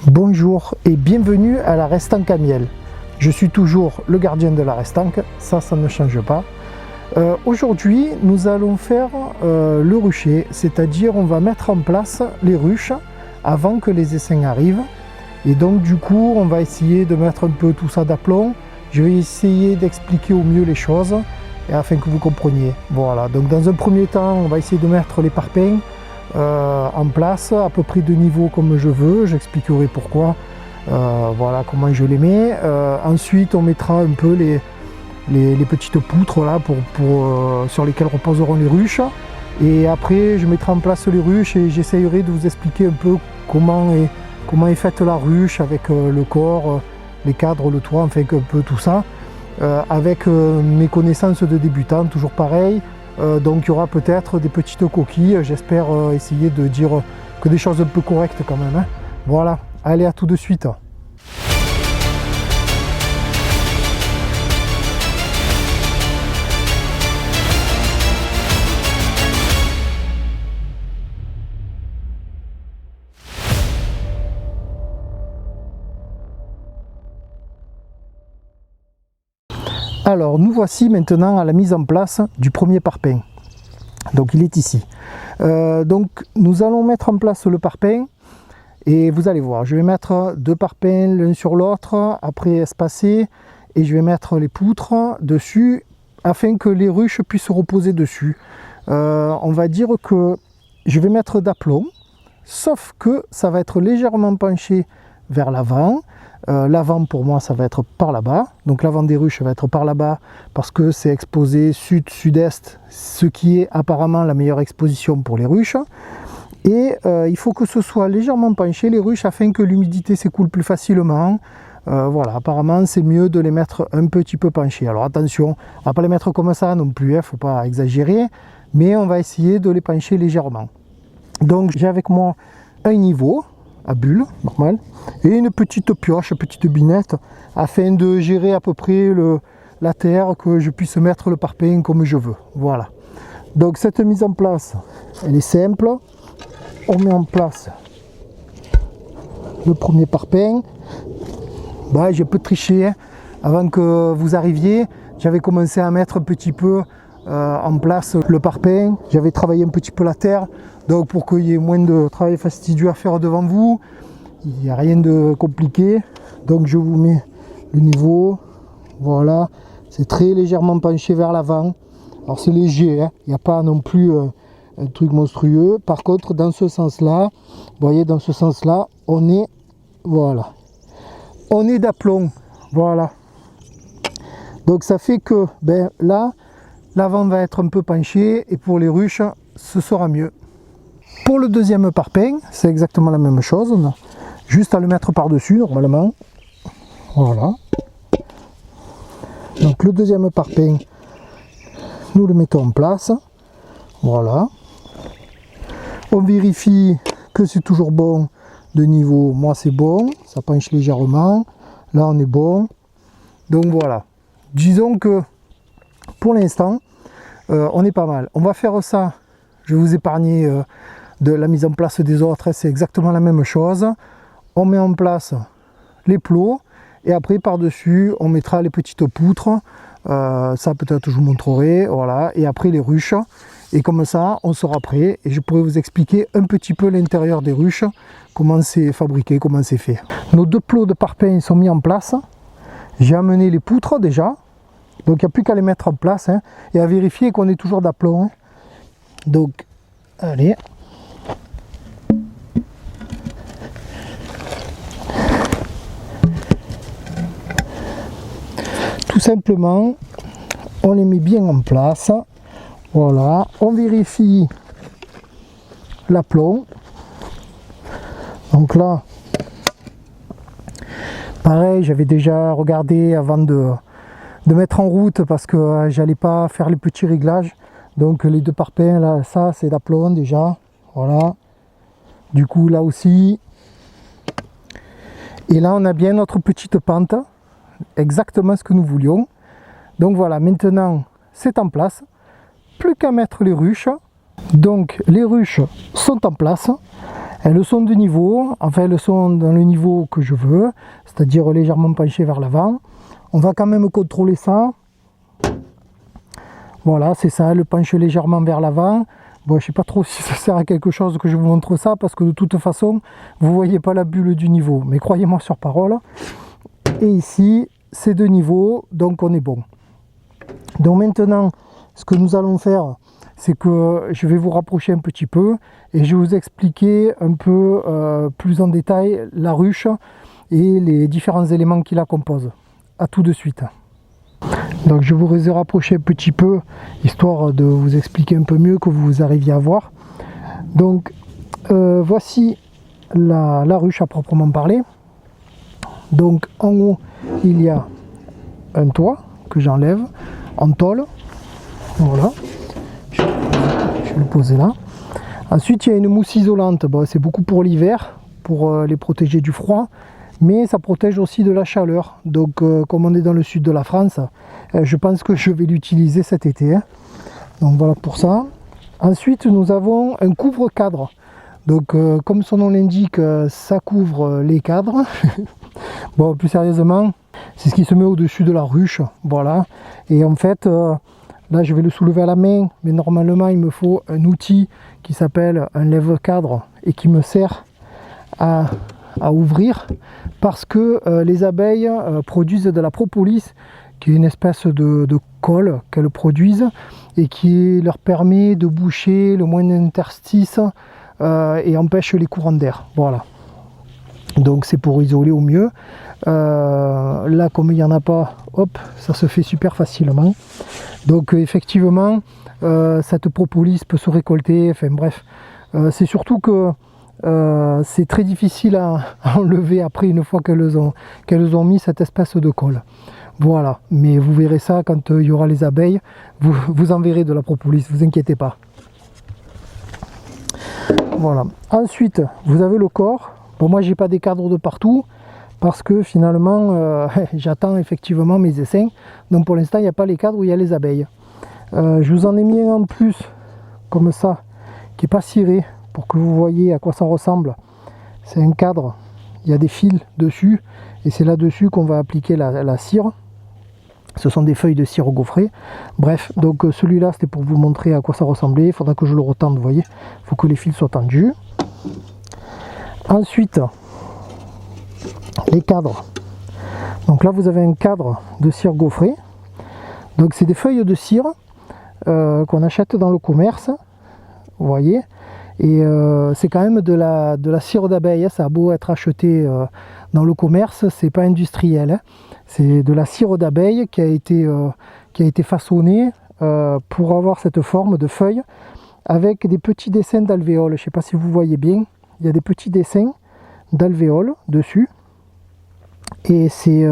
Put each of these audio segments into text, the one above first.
Bonjour et bienvenue à la Restanque à miel. Je suis toujours le gardien de la Restanque, ça ne change pas. Aujourd'hui nous allons faire le rucher, c'est-à-dire on va mettre en place les ruches avant que les essaims arrivent. Et donc du coup on va essayer de mettre un peu tout ça d'aplomb. Je vais essayer d'expliquer au mieux les choses et afin que vous compreniez. Voilà, donc dans un premier temps on va essayer de mettre les parpaings en place à peu près de niveau comme je veux, j'expliquerai pourquoi, voilà comment je les mets. Ensuite on mettra un peu les petites poutres là sur lesquelles reposeront les ruches, et après je mettrai en place les ruches et j'essayerai de vous expliquer un peu comment est faite la ruche avec le corps, les cadres, le toit, enfin un peu tout ça, avec mes connaissances de débutant, toujours pareil. Donc il y aura peut-être des petites coquilles, j'espère essayer de dire que des choses un peu correctes quand même, hein. Voilà, allez, à tout de suite. Alors nous voici maintenant à la mise en place du premier parpaing. Donc il est ici. Donc nous allons mettre en place le parpaing et vous allez voir, je vais mettre deux parpaings l'un sur l'autre, après espacés, et je vais mettre les poutres dessus afin que les ruches puissent se reposer dessus. On va dire que je vais mettre d'aplomb, sauf que ça va être légèrement penché vers l'avant. L'avant pour moi ça va être par là-bas, donc l'avant des ruches va être par là-bas parce que c'est exposé sud-sud-est, ce qui est apparemment la meilleure exposition pour les ruches. Et il faut que ce soit légèrement penché les ruches afin que l'humidité s'écoule plus facilement. Voilà, apparemment c'est mieux de les mettre un petit peu penchés. Alors attention, on va pas les mettre comme ça non plus, faut pas exagérer, mais on va essayer de les pencher légèrement. Donc j'ai avec moi un niveau à bulle, normal, et une petite pioche, petite binette, afin de gérer à peu près la terre, que je puisse mettre le parpaing comme je veux. Voilà. Donc cette mise en place, elle est simple. On met en place le premier parpaing. Bah, j'ai un peu triché, hein. Avant que vous arriviez, j'avais commencé à mettre un petit peu en place le parpaing. J'avais travaillé un petit peu la terre, donc pour qu'il y ait moins de travail fastidieux à faire devant vous. Il n'y a rien de compliqué, donc je vous mets le niveau. Voilà, c'est très légèrement penché vers l'avant. Alors c'est léger, hein. Il n'y a pas non plus un truc monstrueux. Par contre dans ce sens là, vous voyez, dans ce sens là on est, voilà, on est d'aplomb. Voilà, donc ça fait que là l'avant va être un peu penché, et pour les ruches ce sera mieux. Pour le deuxième parpaing c'est exactement la même chose, on a juste à le mettre par dessus normalement. Voilà, donc le deuxième parpaing nous le mettons en place. Voilà, on vérifie que c'est toujours bon de niveau. Moi c'est bon, ça penche légèrement, là on est bon. Donc voilà, disons que pour l'instant on est pas mal. On va faire ça, je vais vous épargner de la mise en place des autres, c'est exactement la même chose. On met en place les plots et après par dessus on mettra les petites poutres, ça peut-être je vous montrerai. Voilà, et après les ruches, et comme ça on sera prêt et je pourrai vous expliquer un petit peu l'intérieur des ruches, comment c'est fabriqué, comment c'est fait. Nos deux plots de parpaing sont mis en place, j'ai amené les poutres déjà, donc il n'y a plus qu'à les mettre en place, hein, et à vérifier qu'on est toujours d'aplomb, hein. Donc allez, tout simplement on les met bien en place. Voilà, on vérifie l'aplomb. Donc là pareil, j'avais déjà regardé avant de mettre en route parce que j'allais pas faire les petits réglages. Donc les deux parpaings là, ça c'est d'aplomb déjà. Voilà, du coup là aussi, et là on a bien notre petite pente, exactement ce que nous voulions. Donc voilà, maintenant c'est en place, plus qu'à mettre les ruches. Donc les ruches sont en place, Elles sont de niveau, enfin elles sont dans le niveau que je veux, c'est-à-dire légèrement penchées vers l'avant. On va quand même contrôler ça. Voilà, c'est ça, elle penche légèrement vers l'avant. Bon, je ne sais pas trop si ça sert à quelque chose que je vous montre ça, parce que de toute façon, vous ne voyez pas la bulle du niveau. Mais croyez-moi sur parole. Et ici, c'est de niveau, donc on est bon. Donc maintenant, ce que nous allons faire, c'est que je vais vous rapprocher un petit peu et je vais vous expliquer un peu plus en détail la ruche et les différents éléments qui la composent. A tout de suite. Donc je vous ai rapproché un petit peu, histoire de vous expliquer un peu mieux, que vous arriviez à voir. Donc voici la ruche à proprement parler. Donc en haut, il y a un toit que j'enlève en tôle. Voilà. Je vais le poser là. Ensuite, il y a une mousse isolante. Bon, c'est beaucoup pour l'hiver, pour les protéger du froid. Mais ça protège aussi de la chaleur. Donc comme on est dans le sud de la France, je pense que je vais l'utiliser cet été. Hein. Donc voilà pour ça. Ensuite, nous avons un couvre-cadre. Donc comme son nom l'indique, ça couvre les cadres. Bon, plus sérieusement, c'est ce qui se met au-dessus de la ruche. Voilà. Et en fait, là je vais le soulever à la main, mais normalement il me faut un outil qui s'appelle un lève-cadre et qui me sert à ouvrir, parce que les abeilles produisent de la propolis, qui est une espèce de colle qu'elles produisent et qui leur permet de boucher le moins d'interstices et empêche les courants d'air. Voilà. Donc c'est pour isoler au mieux. Là, comme il n'y en a pas, hop, ça se fait super facilement. Donc effectivement, cette propolis peut se récolter. Enfin bref, c'est surtout que c'est très difficile à enlever après, une fois qu'elles ont mis cette espèce de colle. Voilà, mais vous verrez ça quand il y aura les abeilles, vous en verrez de la propolis, vous inquiétez pas. Voilà. Ensuite, vous avez le corps. Bon, moi j'ai pas des cadres de partout, parce que finalement j'attends effectivement mes essaims. Donc pour l'instant il n'y a pas les cadres où il y a les abeilles. Je vous en ai mis un en plus, comme ça, qui n'est pas ciré, pour que vous voyez à quoi ça ressemble. C'est un cadre, il y a des fils dessus, et c'est là-dessus qu'on va appliquer la cire. Ce sont des feuilles de cire gaufrée. Bref, donc celui-là c'était pour vous montrer à quoi ça ressemblait. Il faudra que je le retende, vous voyez. Il faut que les fils soient tendus. Ensuite, les cadres. Donc là vous avez un cadre de cire gaufrée. Donc c'est des feuilles de cire qu'on achète dans le commerce, vous voyez. Et c'est quand même de la cire d'abeille, hein. Ça a beau être acheté dans le commerce, c'est pas industriel, hein. C'est de la cire d'abeille qui a été façonnée pour avoir cette forme de feuille, avec des petits dessins d'alvéoles. Je ne sais pas si vous voyez bien, il y a des petits dessins d'alvéoles dessus, et c'est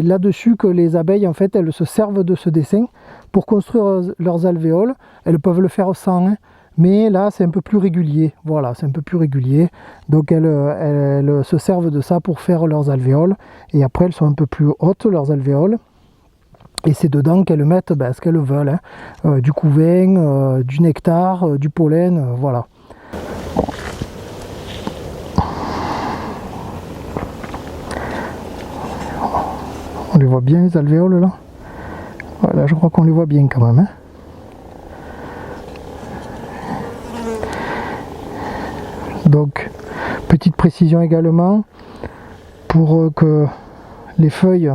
là-dessus que les abeilles, en fait, elles se servent de ce dessin pour construire leurs alvéoles. Elles peuvent le faire sans, hein, mais là c'est un peu plus régulier. Voilà, c'est un peu plus régulier, donc elles se servent de ça pour faire leurs alvéoles, et après elles sont un peu plus hautes, leurs alvéoles, et c'est dedans qu'elles mettent ce qu'elles veulent, hein. Du couvain, du nectar, du pollen, voilà. On les voit bien, les alvéoles là? Voilà, je crois qu'on les voit bien quand même, hein. Donc, petite précision également, pour que les feuilles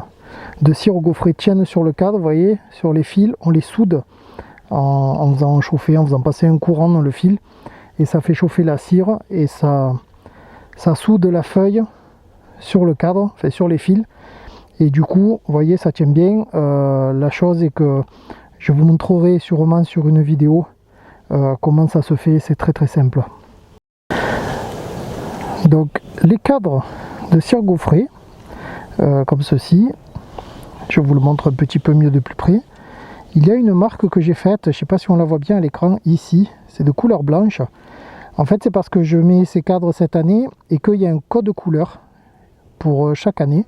de cire gaufrée tiennent sur le cadre, vous voyez, sur les fils, on les soude en faisant chauffer, en faisant passer un courant dans le fil, et ça fait chauffer la cire, et ça soude la feuille sur le cadre, enfin sur les fils, et du coup, vous voyez, ça tient bien. La chose est que je vous montrerai sûrement sur une vidéo comment ça se fait, c'est très simple. Donc les cadres de cire gaufrée, comme ceci, je vous le montre un petit peu mieux de plus près. Il y a une marque que j'ai faite, je ne sais pas si on la voit bien à l'écran ici, c'est de couleur blanche. En fait c'est parce que je mets ces cadres cette année et qu'il y a un code couleur pour chaque année.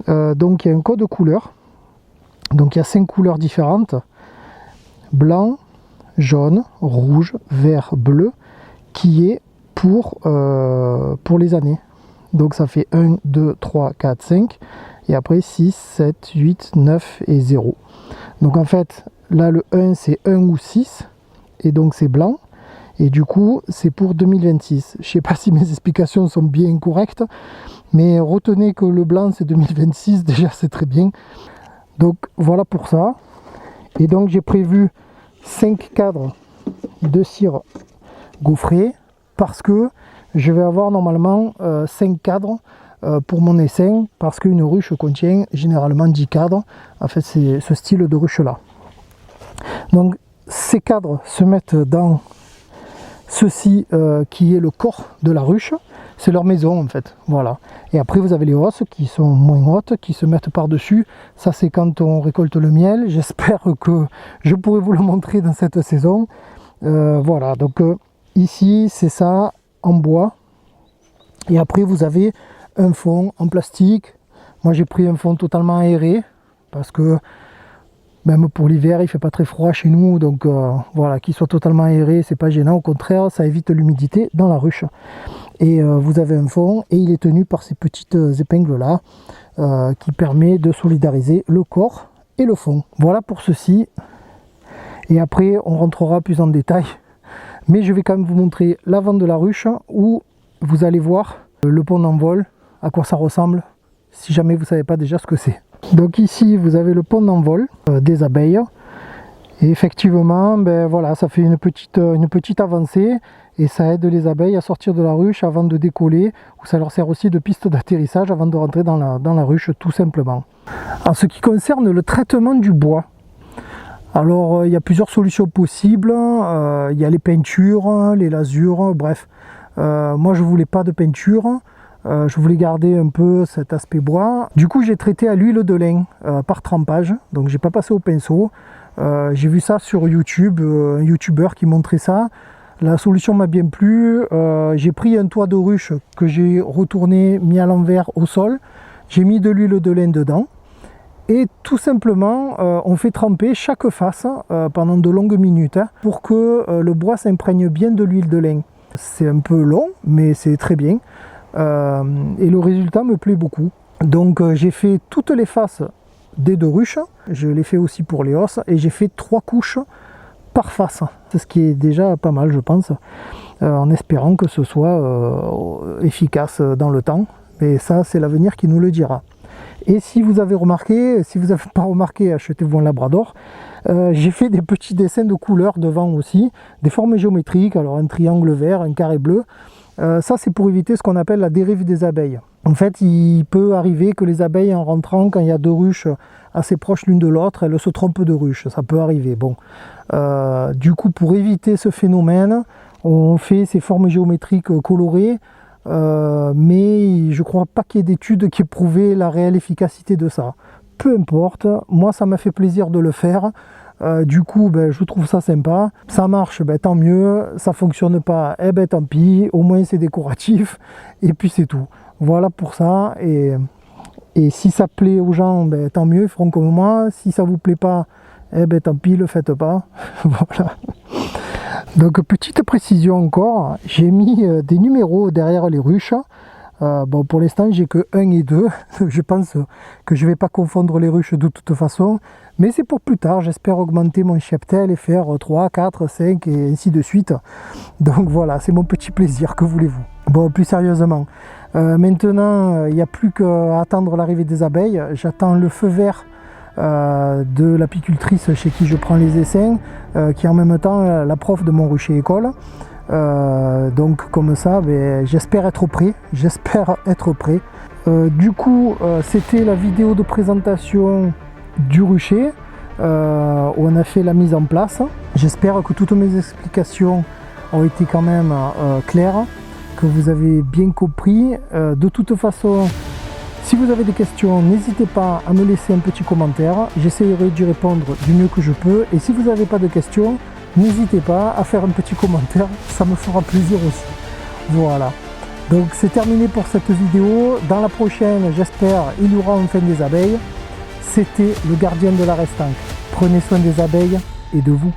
Donc il y a un code couleur, donc il y a 5 couleurs différentes: blanc, jaune, rouge, vert, bleu, qui est pour les années. Donc ça fait 1, 2, 3, 4, 5 et après 6, 7, 8, 9 et 0. Donc en fait là le 1 c'est 1 ou 6 et donc c'est blanc et du coup c'est pour 2026. Je sais pas si mes explications sont bien correctes, mais retenez que le blanc c'est 2026, déjà c'est très bien. Donc voilà pour ça. Et donc j'ai prévu 5 cadres de cire gaufrée parce que je vais avoir normalement 5 cadres pour mon essaim, parce qu'une ruche contient généralement 10 cadres. En fait c'est ce style de ruche là. Donc ces cadres se mettent dans ceci qui est le corps de la ruche, c'est leur maison en fait, voilà. Et après vous avez les hausses qui sont moins hautes, qui se mettent par dessus, ça c'est quand on récolte le miel. J'espère que je pourrai vous le montrer dans cette saison. Voilà, donc ici c'est ça en bois, et après vous avez un fond en plastique. Moi j'ai pris un fond totalement aéré parce que même pour l'hiver, il fait pas très froid chez nous, donc voilà, qu'il soit totalement aéré, c'est pas gênant, au contraire, ça évite l'humidité dans la ruche. Et vous avez un fond, et il est tenu par ces petites épingles là, qui permet de solidariser le corps et le fond. Voilà pour ceci. Et après, on rentrera plus en détail, mais je vais quand même vous montrer l'avant de la ruche, où vous allez voir le pont d'envol, à quoi ça ressemble, si jamais vous savez pas déjà ce que c'est. Donc ici vous avez le pont d'envol des abeilles, et effectivement ben voilà, ça fait une petite avancée et ça aide les abeilles à sortir de la ruche avant de décoller, ou ça leur sert aussi de piste d'atterrissage avant de rentrer dans la ruche tout simplement. En ce qui concerne le traitement du bois, alors il y a plusieurs solutions possibles. Il y a les peintures, les lasures, bref, moi je voulais pas de peinture. Je voulais garder un peu cet aspect bois. Du coup j'ai traité à l'huile de lin par trempage, donc j'ai pas passé au pinceau. J'ai vu ça sur YouTube, un youtubeur qui montrait ça. La solution m'a bien plu. J'ai pris un toit de ruche que j'ai retourné, mis à l'envers au sol. J'ai mis de l'huile de lin dedans. Et tout simplement, on fait tremper chaque face pendant de longues minutes pour que le bois s'imprègne bien de l'huile de lin. C'est un peu long, mais c'est très bien. Et le résultat me plaît beaucoup. Donc j'ai fait toutes les faces des deux ruches, je l'ai fait aussi pour les hausses, et j'ai fait 3 couches par face, c'est ce qui est déjà pas mal je pense, en espérant que ce soit efficace dans le temps, mais ça c'est l'avenir qui nous le dira. Et si vous avez remarqué, si vous n'avez pas remarqué, achetez-vous un labrador. J'ai fait des petits dessins de couleurs devant aussi, des formes géométriques, alors un triangle vert, un carré bleu. Ça c'est pour éviter ce qu'on appelle la dérive des abeilles. En fait il peut arriver que les abeilles en rentrant, quand il y a deux ruches assez proches l'une de l'autre, elles se trompent de ruche, ça peut arriver. Bon, du coup pour éviter ce phénomène, on fait ces formes géométriques colorées, mais je crois pas qu'il y ait d'études qui aient prouvé la réelle efficacité de ça. Peu importe, moi ça m'a fait plaisir de le faire. Du coup je trouve ça sympa, ça marche, tant mieux, ça fonctionne pas, tant pis, au moins c'est décoratif et puis c'est tout. Voilà pour ça, et si ça plaît aux gens, tant mieux, ils feront comme moi. Si ça vous plaît pas, tant pis, le faites pas. Voilà. Donc petite précision encore, j'ai mis des numéros derrière les ruches. Bon, pour l'instant j'ai que 1 et 2, je pense que je vais pas confondre les ruches de toute façon, mais c'est pour plus tard. J'espère augmenter mon cheptel et faire 3, 4, 5 et ainsi de suite. Donc voilà, c'est mon petit plaisir, que voulez-vous. Bon, plus sérieusement, maintenant il n'y a plus qu'à attendre l'arrivée des abeilles. J'attends le feu vert de l'apicultrice chez qui je prends les essaims, qui est en même temps la prof de mon rucher école. Donc comme ça, j'espère être prêt, du coup c'était la vidéo de présentation du rucher, où on a fait la mise en place. J'espère que toutes mes explications ont été quand même claires, que vous avez bien compris. De toute façon, si vous avez des questions, n'hésitez pas à me laisser un petit commentaire, j'essaierai d'y répondre du mieux que je peux. Et si vous n'avez pas de questions, n'hésitez pas à faire un petit commentaire, ça me fera plaisir aussi. Voilà, donc c'est terminé pour cette vidéo. Dans la prochaine, j'espère, il y aura enfin des abeilles. C'était le gardien de la Restanque. Prenez soin des abeilles et de vous.